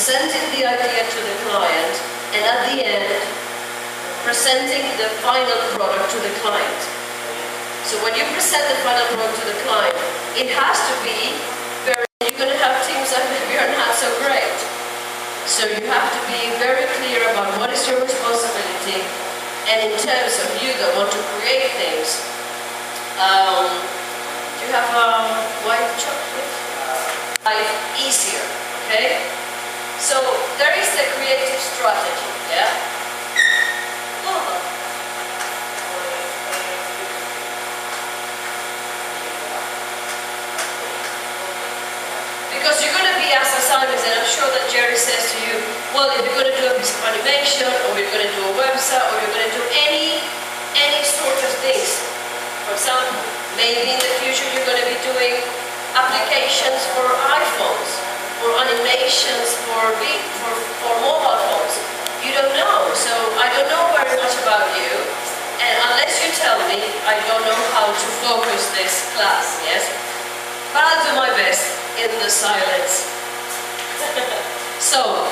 presenting the idea to the client, and at the end, presenting the final product to the client. So when you present the final product to the client, it has to be very, you're going to have teams that maybe are not so great. So you have to be very clear about what is your responsibility, and in terms of you that want to create things, you have white chocolate, life easier, okay? So there is the creative strategy, yeah? Because you're going to be asked assignments, and I'm sure that Jerry says to you, well, if you're going to do a piece of animation, or you're going to do a website, or you're going to do any sort of things. For example, maybe in the future you're going to be doing applications for iPhones, or animations for mobile phones. You don't know, so I don't know very much about you, and unless you tell me, I don't know how to focus this class, yes? But I'll do my best in the silence. So,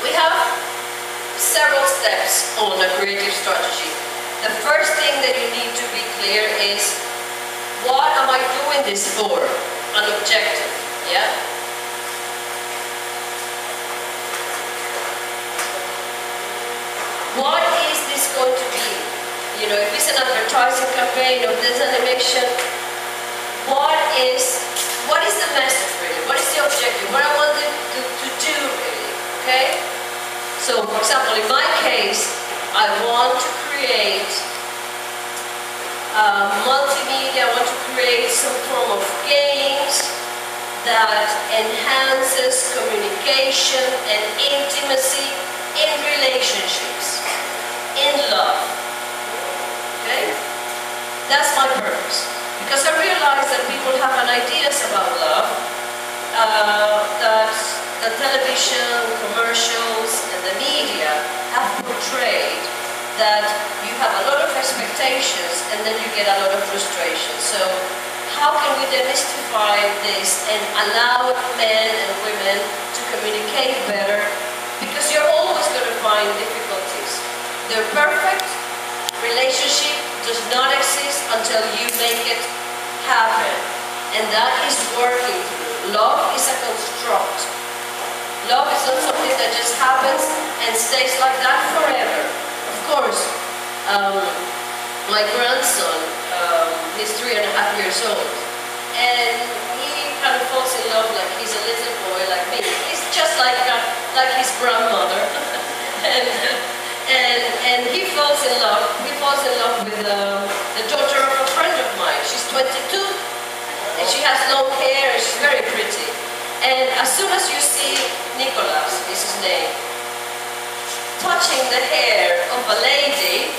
we have several steps on a creative strategy. The first thing that you need to be clear is, what am I doing this for? An objective, yeah? What is this going to be? You know, if it's an advertising campaign or this animation, what is the message really? What is the objective? What I want them to do really, okay? So, for example, in my case, I want to create multimedia, I want to create some form of games that enhances communication and intimacy in relationships, in love, okay? That's my purpose. Because I realize that people have an ideas about love, that the television, commercials, and the media have portrayed that you have a lot of expectations and then you get a lot of frustration. So how can we demystify this and allow men and women to communicate better? Because you're always going to find difficulties. The perfect relationship does not exist until you make it happen. And that is working through. Love is a construct. Love is not something that just happens and stays like that forever. Of course, my grandson, he's 3.5 years old, and he kind of falls in love like he's a little boy like me. He's just like his grandmother. And he falls in love. He falls in love with the daughter of a friend of mine. She's 22, and she has long hair, and she's very pretty. And as soon as you see Nicholas, is his name, touching the hair of a lady,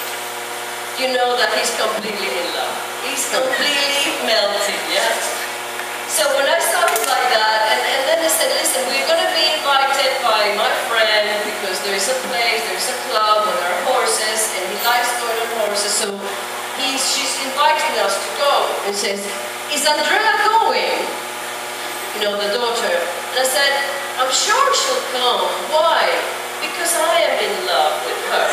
you know that he's completely in love. He's completely melted, yeah? So when I saw him like that, and then I said, listen, we're going to be invited by my friend because there's a place, there's a club where there are horses, and he likes going on horses, so she's inviting us to go. And says, is Andrea going? You know, the daughter. And I said, I'm sure she'll come. Why? Because I am in love with her.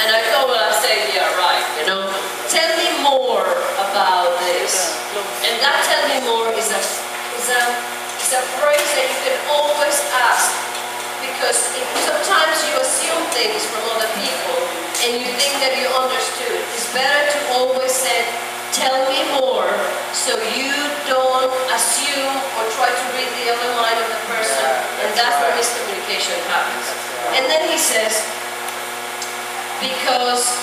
And I go and I say, yeah, right, you know, tell me more about this. And that tell me more is a phrase that you can always ask, because sometimes you assume things from other people and you think that you understood. It's better to always say, tell me more, so you don't assume or try to read the other mind of the person, and that's where miscommunication happens. And then he says, because,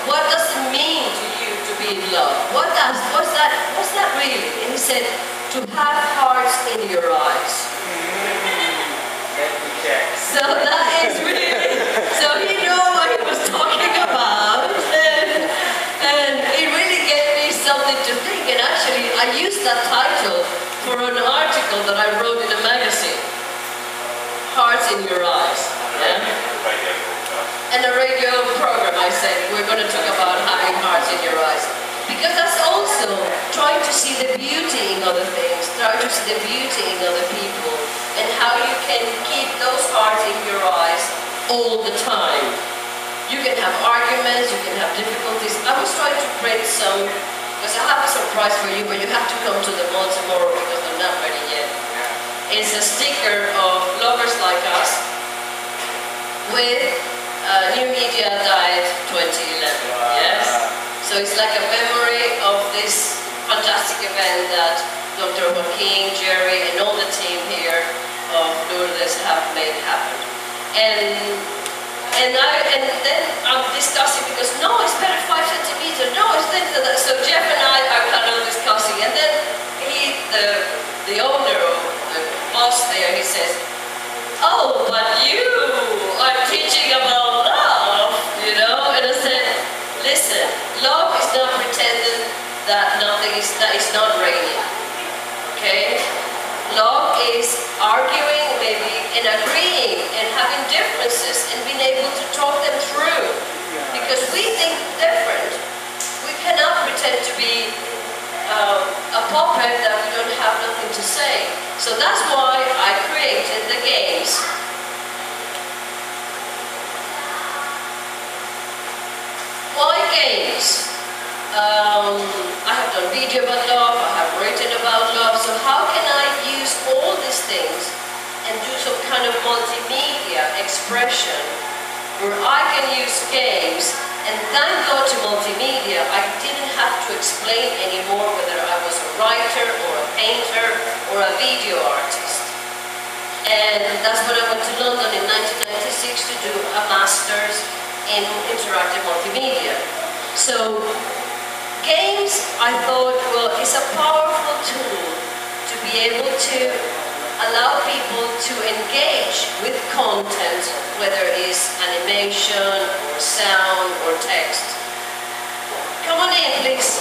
what does it mean to you to be in love? What's that really? And he said, to have hearts in your eyes. So that is really, so he knew what he was talking about, and it really gave me something to think. And actually, I used that title for an article that I wrote in a magazine, Hearts in Your Eyes. Yeah? And a radio program, I said, we're going to talk about having hearts in your eyes. Because that's also trying to see the beauty in other things, trying to see the beauty in other people, and how you can keep those hearts in your eyes all the time. You can have arguments, you can have difficulties. I was trying to create some, because I have a surprise for you, but you have to come to the mall tomorrow because they're not ready yet. It's a sticker of lovers like us with New Media Diet 2011. Yes? So it's like a memory of this fantastic event that Dr. Joaquin, Jerry, and all the team here of Lourdes have made happen. And then I'm discussing because no, it's better 5 centimeters. No, it's this. So Jeff and I are kind of discussing, and then the owner or the boss there, he says, "Oh, but you are teaching about love, you know." And I said, "Listen, love is not pretending that it's not raining. Okay? Love is arguing maybe and agreeing and having differences and being able to talk them through. Because we think different. We cannot pretend to be a puppet that we don't have nothing to say. So that's why I created the games. Why games? I have done video about love, I have written about love, so how can I use all these things and do some kind of multimedia expression where I can use games, and thank God to multimedia, I didn't have to explain anymore whether I was a writer or a painter or a video artist. And that's when I went to London in 1996 to do a master's in interactive multimedia. So games, I thought, well, it's a powerful tool to be able to allow people to engage with content, whether it's animation or sound or text. Come on in, please.